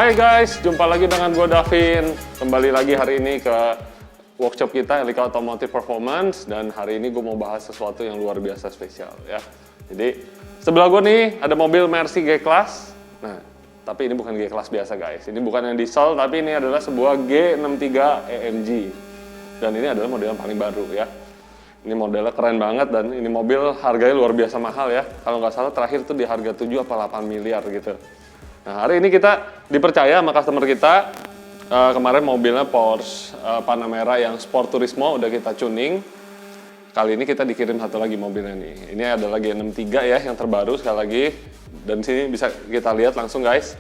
Hai guys, jumpa lagi dengan gue Davin. Kembali lagi hari ini ke workshop kita Elika Automotive Performance. Dan hari ini gue mau bahas sesuatu yang luar biasa spesial ya. Jadi sebelah gue nih ada mobil Mercy G-Class. Nah, tapi ini bukan G-Class biasa guys. Ini bukan yang diesel, tapi ini adalah sebuah G63 AMG. Dan ini adalah model yang paling baru ya. Ini modelnya keren banget dan ini mobil harganya luar biasa mahal ya. Kalau nggak salah terakhir tuh di harga 7 apa 8 miliar gitu. Nah, hari ini kita dipercaya sama customer kita. Kemarin mobilnya Porsche Panamera yang Sport Turismo udah kita tuning. Kali ini kita dikirim satu lagi mobilnya nih. Ini adalah G63 ya, yang terbaru sekali lagi. Dan sini bisa kita lihat langsung guys.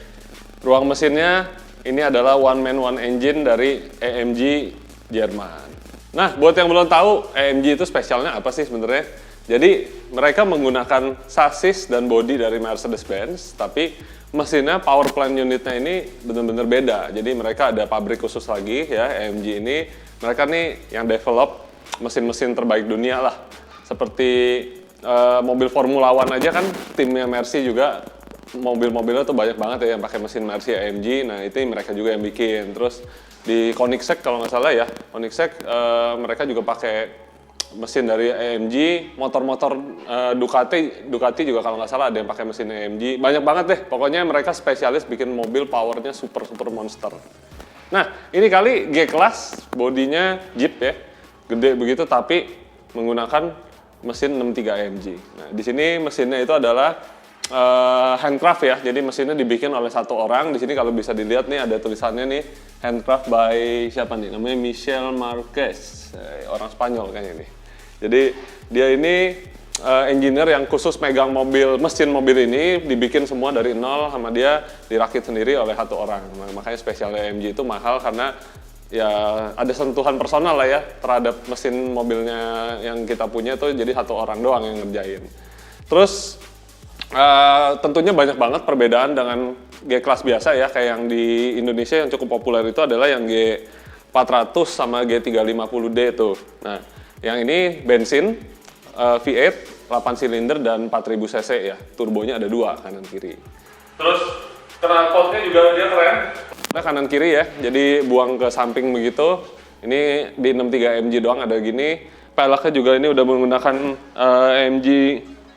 Ruang mesinnya ini adalah one man one engine dari AMG Jerman. Nah, buat yang belum tahu, AMG itu spesialnya apa sih sebenarnya? Jadi, mereka menggunakan sasis dan bodi dari Mercedes-Benz, tapi mesinnya, power plant unitnya ini benar-benar beda. Jadi, mereka ada pabrik khusus lagi ya, AMG ini. Mereka nih yang develop mesin-mesin terbaik dunia lah. Seperti mobil Formula One aja kan, timnya Mercy juga, mobil-mobilnya tuh banyak banget ya yang pakai mesin Mercy AMG. Nah, itu mereka juga yang bikin. Terus, di Koenigsegg kalau nggak salah ya, Koenigsegg mereka juga pakai mesin dari AMG, motor-motor Ducati juga kalau nggak salah ada yang pakai mesin AMG, banyak banget deh, pokoknya mereka spesialis bikin mobil powernya super monster. Nah ini kali G-Class, bodinya Jeep ya, gede begitu tapi menggunakan mesin 63 AMG. Nah di sini mesinnya itu adalah handcraft ya, jadi mesinnya dibikin oleh satu orang. Di sini kalau bisa dilihat nih ada tulisannya nih, handcraft by siapa nih? Namanya Michel Marquez, orang Spanyol kayaknya nih. Jadi dia ini engineer yang khusus megang mesin mobil ini, dibikin semua dari nol sama dia, dirakit sendiri oleh satu orang. Nah, makanya spesial AMG itu mahal karena ya ada sentuhan personal lah ya terhadap mesin mobilnya yang kita punya tuh, jadi satu orang doang yang ngerjain. Terus tentunya banyak banget perbedaan dengan G-Class biasa ya, kayak yang di Indonesia yang cukup populer itu adalah yang G400 sama G350D tuh. Nah, yang ini bensin V8 8 silinder dan 4000 cc ya, turbonya ada dua kanan kiri. Terus knalpotnya juga dia keren. Nah, kanan kiri ya, jadi buang ke samping begitu. Ini di 63 AMG doang ada gini. Peleknya juga ini udah menggunakan AMG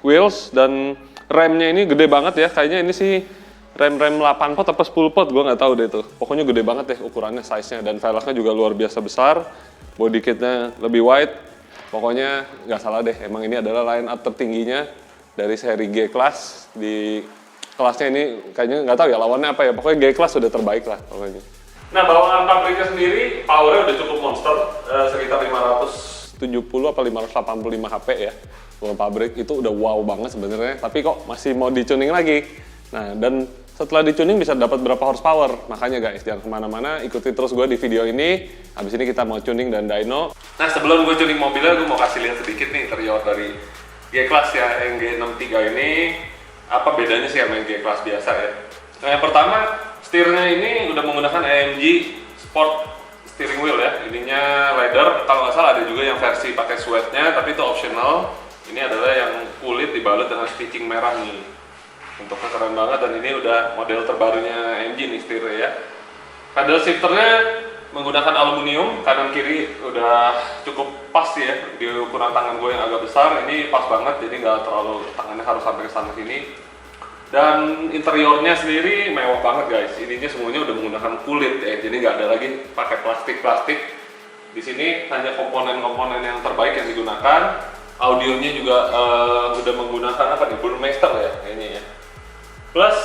wheels dan remnya ini gede banget ya, kayaknya ini sih rem 8 pot apa 10 pot, gue nggak tahu deh tuh. Pokoknya gede banget deh ukurannya, size-nya, dan velgnya juga luar biasa besar, body kitnya lebih wide. Pokoknya nggak salah deh, emang ini adalah line up tertingginya dari seri G-Class. Di kelasnya ini kayaknya nggak tahu ya lawannya apa ya, pokoknya G-Class sudah terbaik lah pokoknya. Nah, bawaan pabriknya sendiri powernya udah cukup monster, sekitar 570 apa 585 HP ya. Bawaan pabrik itu udah wow banget sebenarnya, tapi kok masih mau dicuning lagi. Nah, dan setelah dicuning bisa dapat berapa horsepower. Makanya guys, jangan kemana-mana, ikuti terus gue di video ini. Habis ini kita mau tuning dan dyno. Nah, sebelum gue tuning mobilnya, gue mau kasih lihat sedikit nih interior dari G-Class ya, yang G63 ini. Apa bedanya sih sama yang G-Class biasa ya? Nah, yang pertama, setirnya ini udah menggunakan AMG Sport steering wheel ya. Ininya leather, kalau nggak salah ada juga yang versi pakai suede-nya, tapi itu optional. Ini adalah yang kulit dibalut dengan stitching merah nih. Bentuknya keren banget dan ini udah model terbarunya AMG nih setirnya ya. Pedal shifternya menggunakan aluminium, kanan kiri udah cukup pas ya. Di ukuran tangan gue yang agak besar, ini pas banget, jadi nggak terlalu tangannya harus sampai ke sana sini. Dan interiornya sendiri mewah banget guys. Ininya semuanya udah menggunakan kulit ya, jadi nggak ada lagi pakai plastik. Di sini hanya komponen-komponen yang terbaik yang digunakan. Audionya juga udah menggunakan apa nih, Burmester ya kayaknya ya. Plus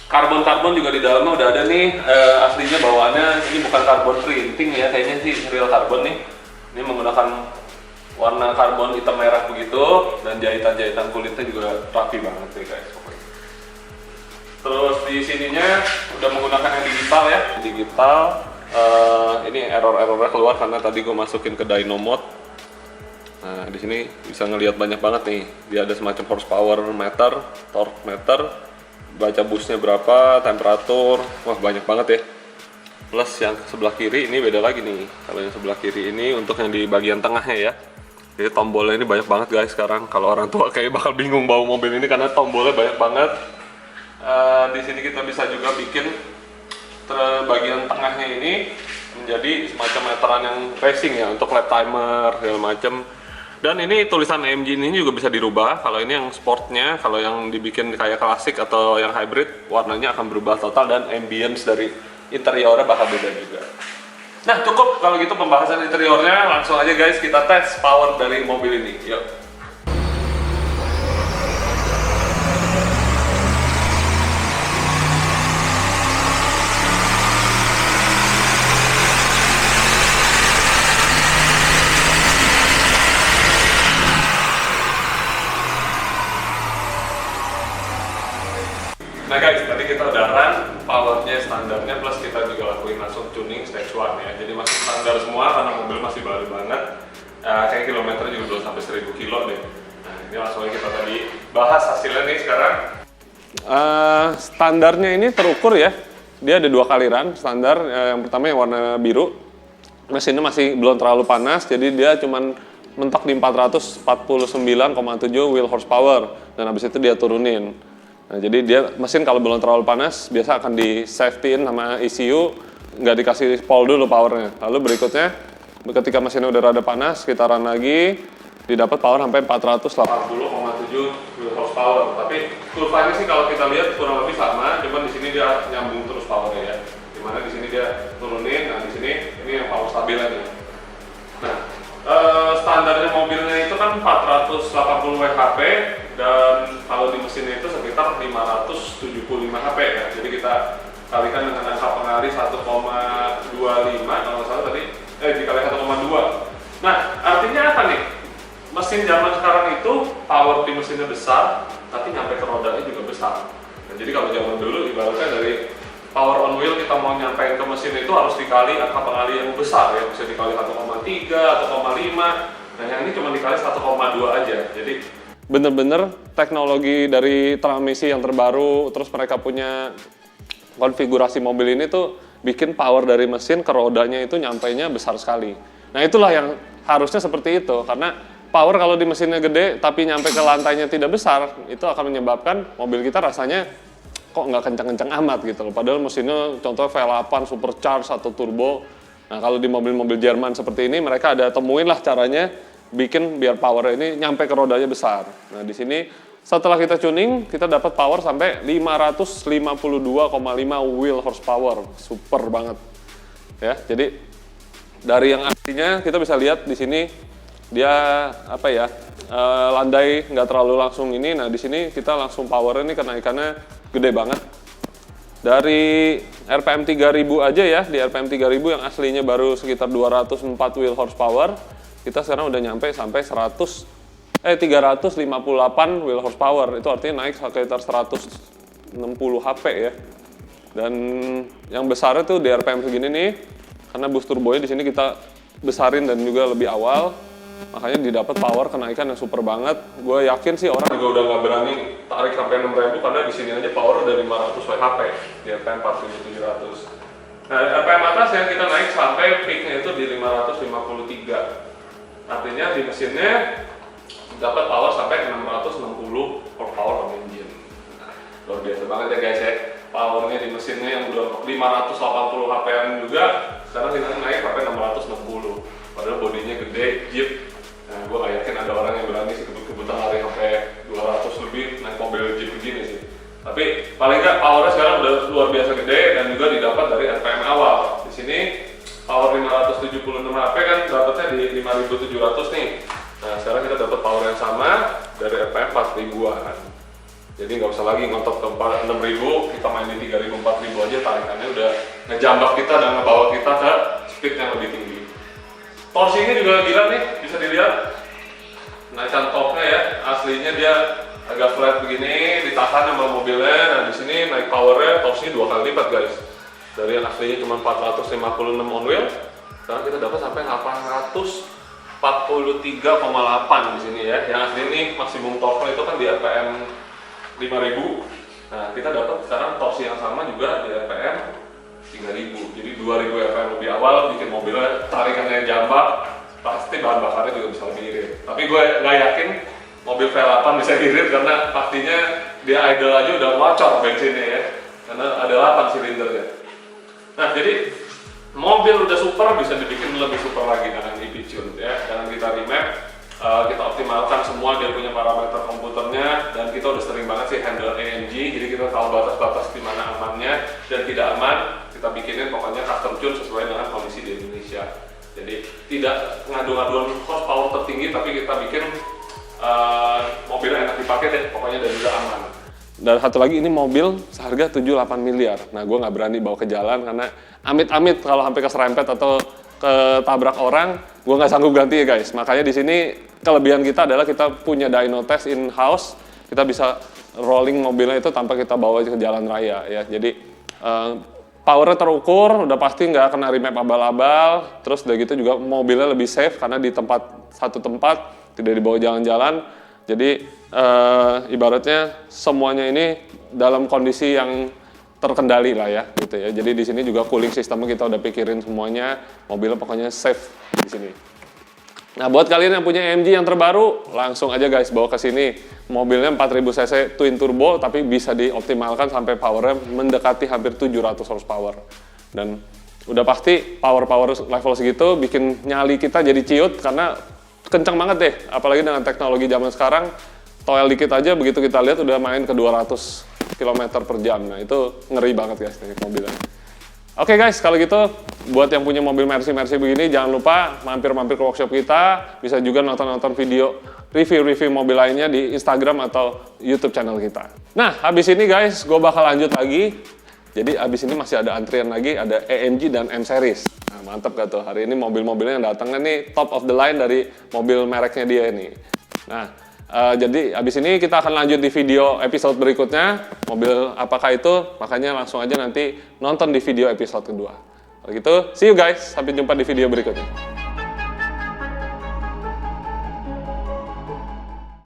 karbon juga di dalamnya udah ada nih, aslinya bawaannya ini bukan karbon printing ya, kayaknya sih real karbon nih. Ini menggunakan warna karbon hitam merah begitu, dan jahitan-jahitan kulitnya juga rapi banget nih guys pokoknya. Terus di sininya udah menggunakan yang digital. Ini error-errornya keluar karena tadi gue masukin ke dyno mode. Nah, di sini bisa ngelihat banyak banget nih. Dia ada semacam horsepower meter, torque meter, baca busnya berapa, temperatur, wah banyak banget ya. Plus yang sebelah kiri ini beda lagi nih. Kalau yang sebelah kiri ini untuk yang di bagian tengahnya ya. Jadi tombolnya ini banyak banget guys sekarang. Kalau orang tua kayak bakal bingung bawa mobil ini karena tombolnya banyak banget. Di sini kita bisa juga bikin bagian tengahnya ini menjadi semacam meteran yang racing ya, untuk lap timer segala macam. Dan ini tulisan AMG ini juga bisa dirubah. Kalau ini yang sportnya, kalau yang dibikin kayak klasik atau yang hybrid, warnanya akan berubah total dan ambience dari interiornya bakal beda juga. Nah, cukup kalau gitu pembahasan interiornya. Langsung aja guys, kita tes power dari mobil ini. Yuk. Nah guys, tadi kita udah run powernya standarnya, plus kita juga lakuin langsung tuning stage 1 ya. Jadi masih standar semua karena mobil masih baru banget. Kayak kilometer juga belum sampai 1000 kilo deh. Nah ini langsung aja kita tadi bahas hasilnya nih sekarang. Standarnya ini terukur ya. Dia ada 2 kali run standar. Yang pertama yang warna biru. Mesinnya masih belum terlalu panas, jadi dia cuman mentok di 449,7 wheel horsepower. Dan habis itu dia turunin. Nah, jadi dia mesin kalau belum terlalu panas biasa akan di safety-in sama ECU, nggak dikasih pol dulu powernya. Lalu berikutnya ketika mesinnya udah rada panas kita run lagi, didapat power sampai 480,7 wheel horsepower. Tapi kurvanya sih kalau kita lihat kurang lebih sama, cuman di sini dia nyambung terus powernya ya. Dimana di sini dia turunin, nah di sini ini yang power stabilnya nih. Nah, standarnya mobilnya itu kan 480 WHP dan kalau di mesinnya itu sekitar 575 HP ya. Jadi kita kalikan dengan angka pengali 1,25 kalau nggak salah tadi, dikali 1,2. Nah, artinya apa nih? Mesin zaman sekarang itu power di mesinnya besar, tapi nyampe ke rodanya juga besar. Nah, jadi kalau zaman dulu ibaratnya dari power on wheel kita mau nyampein ke mesin itu harus dikali angka pengali yang besar ya, bisa dikali 1,3 atau 1,5. Nah yang ini cuma dikali 1,2 aja. Jadi bener-bener teknologi dari transmisi yang terbaru, terus mereka punya konfigurasi mobil ini tuh bikin power dari mesin ke rodanya itu nyampainya besar sekali. Nah itulah yang harusnya seperti itu, karena power kalau di mesinnya gede tapi nyampe ke lantainya tidak besar, itu akan menyebabkan mobil kita rasanya kok nggak kencang-kencang amat gitu loh. Padahal mesinnya contohnya V8 supercharge atau turbo. Nah kalau di mobil-mobil Jerman seperti ini mereka ada temuin lah caranya bikin biar power ini nyampe ke rodanya besar. Nah di sini setelah kita tuning kita dapat power sampai 552,5 wheel horsepower, super banget ya. Jadi dari yang aslinya kita bisa lihat di sini dia apa ya, landai nggak terlalu langsung ini. Nah di sini kita langsung power ini kenaikannya gede banget. Dari RPM 3000 aja ya, di RPM 3000 yang aslinya baru sekitar 204 wheel horsepower, kita sekarang udah nyampe sampai 358 wheel horsepower. Itu artinya naik sekitar 160 HP ya. Dan yang besarnya tuh di RPM segini nih, karena boost turbonya di sini kita besarin dan juga lebih awal. Makanya didapat power kenaikan yang super banget. Gue yakin sih orang juga udah nggak berani tarik sampai 6.000 karena di sini aja power udah 500 WHP di RPM 4700. Nah, RPM atas yang kita naik sampai peaknya itu di 553. Artinya di mesinnya dapat power sampai 660 horsepower on engine. Nah, luar biasa banget ya guys ya. Powernya di mesinnya yang udah 580 HP-an juga, sekarang kita naik sampai 660. Padahal bodinya gede, Jeep. Nah, gue gak yakin ada orang yang berani sih kebut-kebutan lari sampai 200 lebih naik mobil Jeep begini sih. Tapi paling nggak powernya sekarang udah luar biasa gede dan juga didapat dari RPM awal. Di sini power 576 HP kan dapatnya di 5700 nih. Nah sekarang kita dapat power yang sama dari RPM 4000-an. Jadi nggak usah lagi ngotot ke 6000, kita main di 3000, 4000 aja tarikannya udah ngejambak kita dan ngebawa kita ke speed yang lebih tinggi. Torsinya juga gila nih, bisa dilihat naikan topnya ya, aslinya dia agak flat begini, ditahan sama mobilnya. Nah di sini naik powernya, torsinya 2 kali lipat guys. Dari yang aslinya cuma 456 on wheel, sekarang kita dapat sampai 843,8 di sini ya. Yang asli ini maksimum torque itu kan di RPM 5000. Nah kita dapat sekarang torsi yang sama juga di RPM 3000, jadi 2000 RPM lebih awal, bikin mobilnya tarikannya jambak, pasti bahan bakarnya juga bisa lebih irit. Tapi gue nggak yakin mobil V8 bisa irit karena pastinya dia idle aja udah ngocor bensinnya ya, karena ada 8 silinder ya. Nah, jadi mobil udah super, bisa dibikin lebih super lagi dengan ePtune ya. Dengan kita remap, kita optimalkan semua dia punya parameter komputernya, dan kita udah sering banget sih handle AMG, jadi kita tahu batas-batas di mana amannya dan tidak aman. Kita bikinin pokoknya custom tune sesuai dengan kondisi di Indonesia. Jadi tidak ngadu-ngaduan horsepower tertinggi, tapi kita bikin mobilnya enak dipakai deh, pokoknya, dan juga aman. Dan satu lagi, ini mobil seharga 7-8 miliar. Nah, gue nggak berani bawa ke jalan karena amit-amit kalau sampai keserempet atau ketabrak orang, gue nggak sanggup ganti ya guys. Makanya di sini kelebihan kita adalah kita punya dyno test in-house. Kita bisa rolling mobilnya itu tanpa kita bawa ke jalan raya ya. Jadi powernya terukur, udah pasti nggak kena remap abal-abal. Terus udah gitu juga mobilnya lebih safe karena di satu tempat, tidak dibawa jalan-jalan. Jadi ibaratnya semuanya ini dalam kondisi yang terkendali lah ya, gitu ya. Jadi di sini juga cooling sistemnya kita udah pikirin semuanya, mobilnya pokoknya safe di sini. Nah, buat kalian yang punya AMG yang terbaru, langsung aja guys bawa ke sini. Mobilnya 4000 cc twin turbo, tapi bisa dioptimalkan sampai powernya mendekati hampir 700 horsepower. Dan udah pasti power level segitu bikin nyali kita jadi ciut karena kenceng banget deh. Apalagi dengan teknologi zaman sekarang, toel dikit aja begitu kita lihat udah main ke 200 km per jam. Nah, itu ngeri banget guys nih mobilnya. Oke guys, kalau gitu buat yang punya mobil Mercy begini, jangan lupa mampir-mampir ke workshop kita. Bisa juga nonton video review mobil lainnya di Instagram atau YouTube channel kita. Nah, habis ini guys, gue bakal lanjut lagi. Jadi habis ini masih ada antrian lagi, ada AMG dan M-Series. Nah, mantep gak tuh? Hari ini mobil-mobilnya yang datangnya nih top of the line dari mobil mereknya dia ini. Nah, jadi abis ini kita akan lanjut di video episode berikutnya, mobil apakah itu, makanya langsung aja nanti nonton di video episode kedua. Kalau gitu, see you guys, sampai jumpa di video berikutnya.